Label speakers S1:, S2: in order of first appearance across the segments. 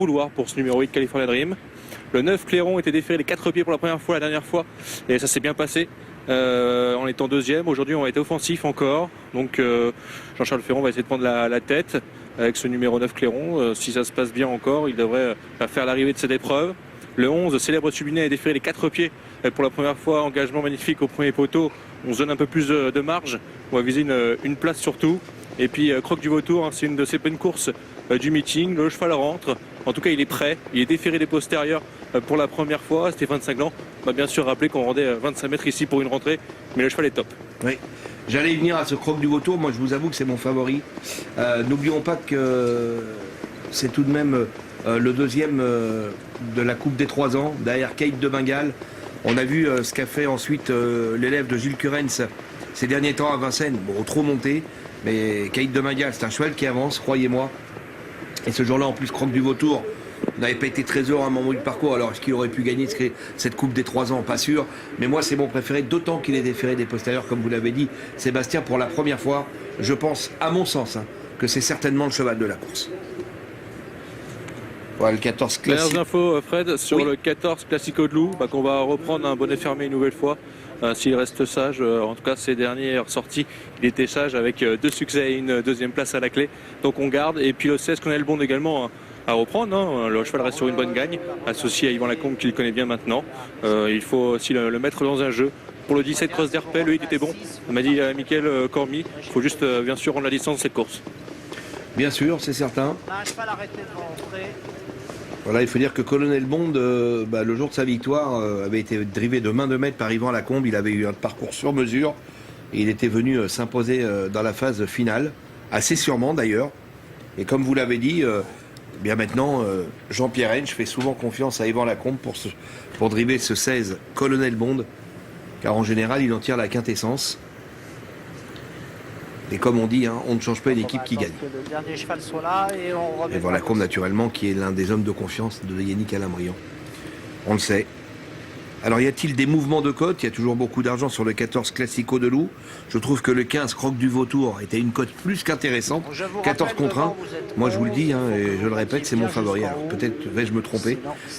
S1: vouloir pour ce numéro 8 California Dream. Le 9 Clairon était déféré les 4 pieds pour la première fois la dernière fois et ça s'est bien passé en étant deuxième. Aujourd'hui on a été offensif encore, donc Jean-Charles Ferron va essayer de prendre la tête avec ce numéro 9 Clairon. Si ça se passe bien encore, il devrait faire l'arrivée de cette épreuve. Le 11 Célèbre Sublinet est déféré les 4 pieds pour la première fois, engagement magnifique au premier poteau. On se donne un peu plus de marge, on va viser une place surtout. Et puis Croc du Vautour, hein, c'est une de ces pleines courses du meeting. Le cheval rentre, en tout cas il est prêt, il est déféré des postérieurs pour la première fois. Stéphane Cinglan m'a bien sûr rappelé qu'on rendait 25 mètres ici pour une rentrée, mais le cheval est top.
S2: Oui, j'allais y venir à ce Croc du Vautour, moi je vous avoue que c'est mon favori. N'oublions pas que c'est tout de même le deuxième de la Coupe des 3 ans, derrière Kate de Bengale. On a vu ce qu'a fait ensuite l'élève de Gilles Curens ces derniers temps à Vincennes, bon trop monté. Mais Kate de Bengale, c'est un cheval qui avance, croyez-moi. Et ce jour-là, en plus, Croc du Vautour n'avait pas été très heureux à un moment du parcours. Alors, est-ce qu'il aurait pu gagner cette Coupe des 3 ans? Pas sûr. Mais moi, c'est mon préféré, d'autant qu'il est déféré des postérieurs, comme vous l'avez dit. Sébastien, pour la première fois, je pense, à mon sens, hein, que c'est certainement le cheval de la course. Voilà, le 14 classique.
S1: Dernières infos, Fred, sur
S2: Oui.
S1: le 14 Classico de Loup, qu'on va reprendre un bonnet fermé une nouvelle fois. S'il reste sage, en tout cas ces dernières sorties, il était sage avec 2 succès et une deuxième place à la clé. Donc on garde. Et puis le 16 Colonel Bond également à reprendre. Hein. Le cheval reste sur une bonne gagne, associé à Yvan Lacombe qu'il connaît bien maintenant. Il faut aussi le mettre dans un jeu. Pour le 17 Cross d'Herpel, lui il était bon. On m'a dit Mickaël Cormy, il faut juste bien sûr rendre la licence de cette course.
S2: Bien sûr, c'est certain.
S3: Un cheval arrêté devant l'entrée.
S2: Voilà, il faut dire que Colonel Bond, le jour de sa victoire, avait été drivé de main de maître par Yvan Lacombe. Il avait eu un parcours sur mesure et il était venu s'imposer dans la phase finale, assez sûrement d'ailleurs. Et comme vous l'avez dit, bien maintenant, Jean-Pierre Hench fait souvent confiance à Yvan Lacombe pour driver ce 16 Colonel Bond, car en général, il en tire la quintessence. Et comme on dit, hein, on ne change pas une équipe qui gagne.
S3: Que le dernier cheval soit là et on remet.
S2: Et voilà Lacombe, naturellement, qui est l'un des hommes de confiance de Yannick Alain-Briand. On le sait. Alors, y a-t-il des mouvements de cote? Il y a toujours beaucoup d'argent sur le 14 Classico de Loup. Je trouve que le 15 Croc du Vautour était une cote plus qu'intéressante. 14 contre 1. Moi, je vous le dis, hein, et je le répète, c'est mon favori. Alors, peut-être vais-je me tromper.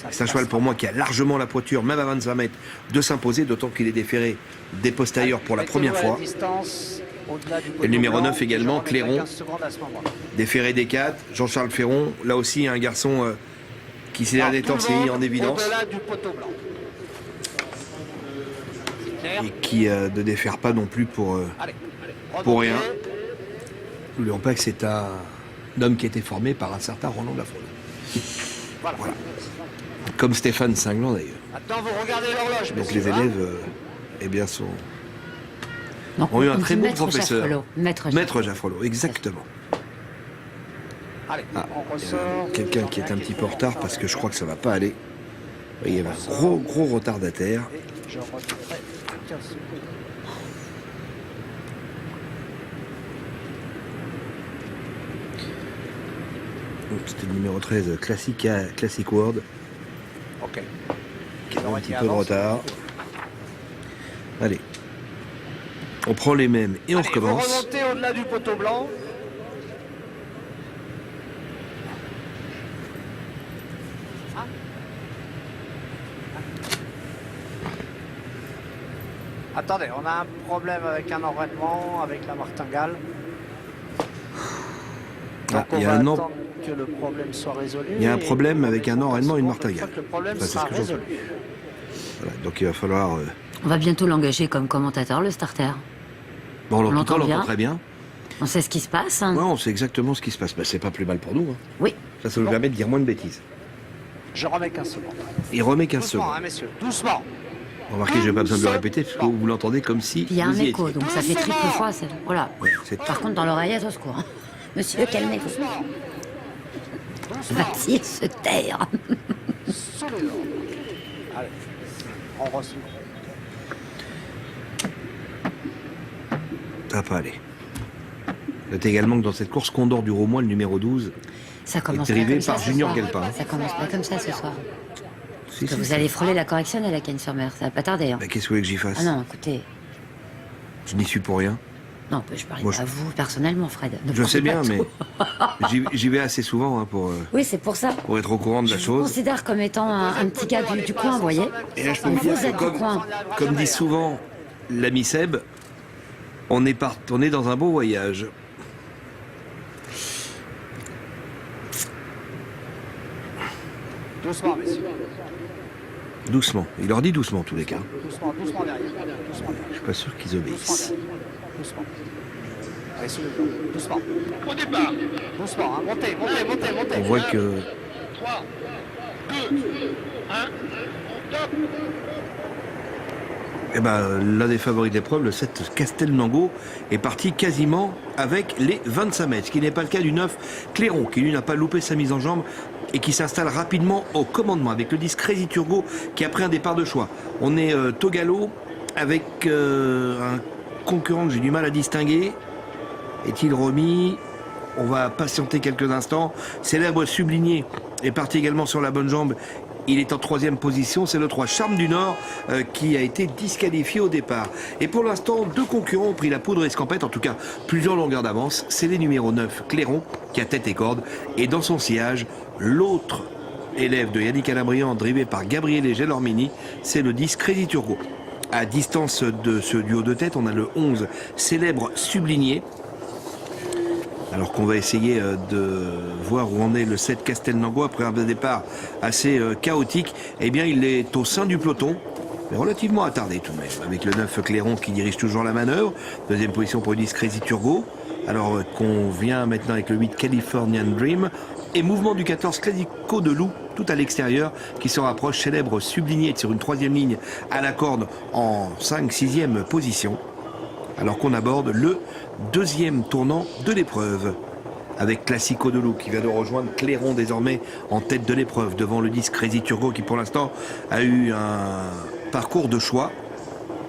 S2: C'est un cheval pour moi qui a largement la poiture, même à 25 mètres, de s'imposer, d'autant qu'il est déféré des postérieurs pour la première fois. Et le numéro 9 également, Clairon, déféré des 4. Jean-Charles Ferron, là aussi un garçon qui ces derniers temps s'est mis en évidence. Et qui ne défère pas non plus pour rien. N'oublions pas que c'est un homme qui a été formé par un certain Roland Lafond. Voilà. Comme Stéphane Cinglan d'ailleurs.
S3: Attends, vous regardez l'horloge.
S2: Donc les élèves
S4: Donc,
S2: ont eu un
S4: on
S2: très
S4: dit
S2: bon
S4: Maître
S2: professeur.
S4: Jaffrelot.
S2: Maître Jaffrelot, exactement.
S3: Allez,
S2: Ah,
S3: on
S2: il y
S3: ressort.
S2: a quelqu'un qui est un petit peu en retard parce que je crois que ça va pas aller. Il y avait un gros retardataire.
S3: Je retirerai 15 secondes.
S2: Donc, c'était le numéro 13, Classic World,
S3: Ok.
S2: qui a un petit peu de retard. Allez. On prend les mêmes et on
S3: Allez, vous
S2: recommence.
S3: remontez au-delà du poteau blanc. Attendez, on a un problème avec un enraînement, avec la martingale.
S2: Ah,
S3: On
S2: il y
S3: va
S2: a un
S3: attendre que le problème soit résolu.
S2: Il y a un
S3: et
S2: problème
S3: on
S2: avec un
S3: répond
S2: enraînement et une
S3: une fois
S2: martingale.
S3: que le problème
S2: Enfin, c'est
S3: sera
S2: ce que j'entends.
S3: résolu.
S2: Voilà, donc il va falloir...
S4: On va bientôt l'engager comme commentateur, le starter.
S2: Bon, en tout cas,
S4: l'entend
S2: on l'entend
S4: bien.
S2: très bien.
S4: On sait ce qui se passe. Hein.
S2: Ouais, on sait exactement ce qui se passe. Bah, c'est pas plus mal pour nous. Hein.
S4: Oui.
S2: Ça nous permet de dire moins de bêtises.
S3: Je remets 15 secondes.
S2: Il remet 15
S3: Doucement,
S2: secondes.
S3: hein, messieurs, doucement.
S2: Remarquez, je n'ai pas besoin de le répéter parce que vous l'entendez comme si
S4: Puis il y a un
S2: vous y
S4: écho,
S2: étiez.
S4: donc ça fait triple fois. Voilà.
S2: Ouais, c'est-
S4: Par contre, dans l'oreillette, au secours. Hein. Monsieur, calmez-vous. Va-t-il se taire?
S3: Absolument. Allez, on reçoit.
S2: Ça va pas aller. Notez également que dans cette course, Condor du Romois, le numéro 12,
S4: Ça commence
S2: est
S4: pas
S2: dérivé
S4: comme ça
S2: par
S4: ce
S2: Junior
S4: soir.
S2: Galpin.
S4: Ça commence pas comme ça ce soir.
S2: Si,
S4: Parce que
S2: si,
S4: vous
S2: si.
S4: allez frôler la correctionnelle à Cannes-sur-Mer. Ça va pas tarder. Hein.
S2: Bah, qu'est-ce que vous voulez que j'y fasse?
S4: Ah non, écoutez.
S2: Je n'y suis pour rien.
S4: Non, je parlais
S2: Moi,
S4: pas à vous personnellement, Fred. Ne
S2: Je sais
S4: prenez
S2: bien,
S4: pas
S2: mais
S4: tout.
S2: j'y vais assez souvent hein,
S4: Oui, c'est pour ça.
S2: pour être au courant de la
S4: Je vous
S2: chose.
S4: considère comme étant un petit gars du coin, vous voyez.
S2: Et là, je peux vous
S4: Vous
S2: dire que
S4: êtes du coin.
S2: comme dit souvent l'ami Seb, on est dans un beau voyage.
S3: Doucement, messieurs.
S2: Doucement. Il leur dit doucement, en tous les cas.
S3: Doucement, doucement derrière. Doucement derrière.
S2: Je suis pas sûr qu'ils obéissent.
S3: Doucement. Allez, sous le blanc. Doucement. Au départ. Doucement, hein. Montez, montez, montez, montez.
S2: On voit que
S5: 3, 2, 1, top.
S2: eh ben, l'un des favoris de l'épreuve, le 7 Castelnango, est parti quasiment avec les 25 mètres, ce qui n'est pas le cas du 9 Clairon, qui lui n'a pas loupé sa mise en jambe et qui s'installe rapidement au commandement avec le 10 Crazy Turbo qui a pris un départ de choix. On est Togalo avec un concurrent que j'ai du mal à distinguer. Est-il remis? On va patienter quelques instants. Célèbre Sublinier est parti également sur la bonne jambe. Il est en 3e position. C'est le 3 Charme du Nord qui a été disqualifié au départ. Et pour l'instant, 2 concurrents ont pris la poudre escampette. En tout cas, plusieurs longueurs d'avance. C'est les numéros 9 Clairon qui a tête et corde. Et dans son sillage, l'autre élève de Yannick Alabriand, drivé par Gabriele Gelormini, c'est le 10 Crazy Turbo. À distance de ce duo de tête, on a le 11 Célèbre Sublinier. Alors qu'on va essayer de voir où en est le 7 Castelnango après un départ assez chaotique. Eh bien, il est au sein du peloton, mais relativement attardé tout de même, avec le 9 Clairon qui dirige toujours la manœuvre. 2e position pour le 10 Crazy Turbo. Alors qu'on vient maintenant avec le 8 Californian Dream. Et mouvement du 14 Classico de Loup, tout à l'extérieur, qui se rapproche. Célèbre Sublinier sur une 3e ligne à la corde en 5-6e position. Alors qu'on aborde le 2e tournant de l'épreuve avec Classico de Loup qui vient de rejoindre Clairon désormais en tête de l'épreuve devant le 10 Crazy Turbo qui pour l'instant a eu un parcours de choix.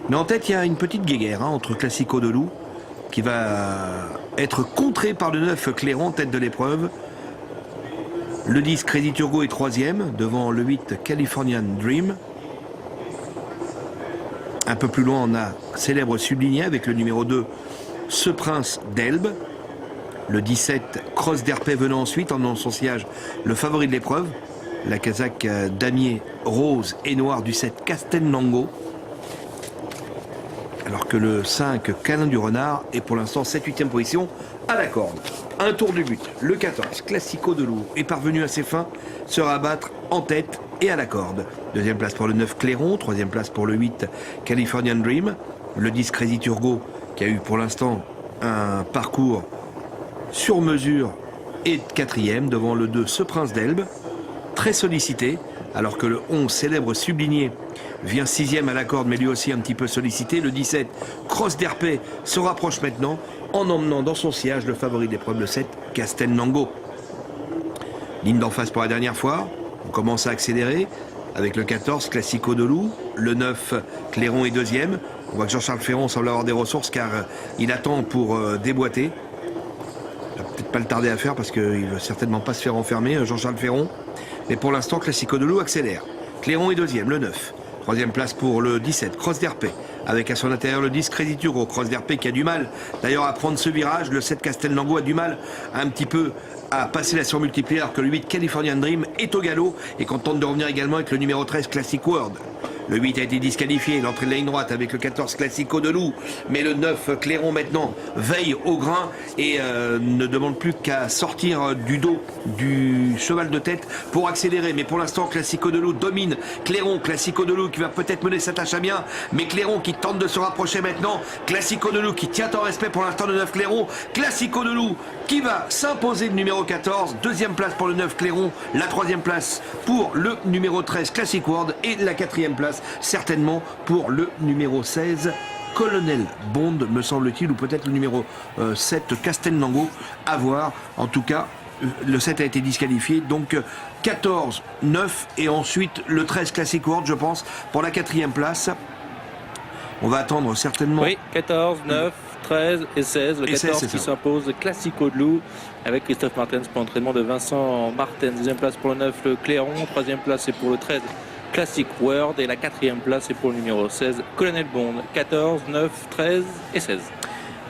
S2: Mais en tête il y a une petite guéguerre entre Classico de Loup qui va être contré par le 9 Clairon tête de l'épreuve. Le 10 Crazy Turbo est 3e devant le 8 Californian Dream. Un peu plus loin, on a Célèbre Sublinier avec le numéro 2, Ce Prince d'Elbe. Le 17, Cross d'Herpé venant ensuite, en dans son sillage, le favori de l'épreuve. La casaque damier rose et noir du 7 Castelnango. Alors que le 5, Câlin du Renard, est pour l'instant 7-8e position à la corde. Un tour du but. Le 14, Classico de Loup, est parvenu à ses fins, se rabattre en tête et à la corde. 2e place pour le 9 Clairon, 3e place pour le 8 Californian Dream, le 10 Crazy Turbo qui a eu pour l'instant un parcours sur mesure et 4e devant le 2 Ce Prince d'Elbe, très sollicité, alors que le 11 Célèbre Sublinier vient 6e à la corde mais lui aussi un petit peu sollicité. Le 17 Cross d'Herpé se rapproche maintenant en emmenant dans son sillage le favori d'épreuve, le 7 Castelnango. Ligne d'en face pour la dernière fois. On commence à accélérer avec le 14 Classico de Loup, le 9 Clairon est 2e. On voit que Jean-Charles Ferron semble avoir des ressources car il attend pour déboîter. Il va peut-être pas le tarder à faire parce qu'il ne veut certainement pas se faire enfermer, Jean-Charles Ferron. Mais pour l'instant, Classico de Loup accélère. Clairon est 2e, le 9. 3e place pour le 17, Cross d'Herpé, avec à son intérieur le 10 Crazy Turbo. Cross d'Herpé qui a du mal d'ailleurs à prendre ce virage. Le 7 Castelnango a du mal un petit peu à passer la surmultipliée, alors que le 8 Californian Dream est au galop et qu'on tente de revenir également avec le numéro 13 Classic World. Le 8 a été disqualifié, l'entrée de la ligne droite avec le 14 Classico de Loup, mais le 9 Clairon maintenant veille au grain et ne demande plus qu'à sortir du dos du cheval de tête pour accélérer. Mais pour l'instant, Classico de Loup domine Clairon. Classico de Loup qui va peut-être mener sa tâche à bien, mais Clairon qui tente de se rapprocher maintenant. Classico de Loup qui tient en respect pour l'instant le 9 Clairon. Classico de Loup qui va s'imposer le numéro 14. 2e place pour le 9 Clairon, la 3e place pour le numéro 13 Classic World et la 4e place certainement pour le numéro 16 Colonel Bond, me semble-t-il, ou peut-être le numéro 7 Castelnango, à voir. En tout cas, le 7 a été disqualifié, donc 14, 9 et ensuite le 13 Classic World, je pense, pour la 4e place. On va attendre certainement.
S1: Oui, 14, 9, 13 et 16. Le 14 qui s'impose, Classico de Loup, avec Christophe Martens pour l'entraînement de Vincent Martens. 2e place pour le 9, le Clairon. 3e place c'est pour le 13, Classic World. Et la 4e place c'est pour le numéro 16, Colonel Bond. 14, 9, 13 et 16.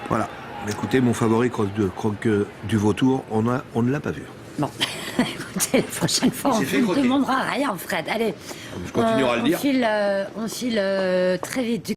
S2: Voilà. Écoutez, mon favori croque du vautour, on ne l'a pas vu.
S4: Bon, écoutez, la prochaine fois, on
S2: s'est fait
S4: ne
S2: croquer.
S4: demandera rien, Fred. Allez,
S2: Je continuerai à le dire.
S4: On file très vite.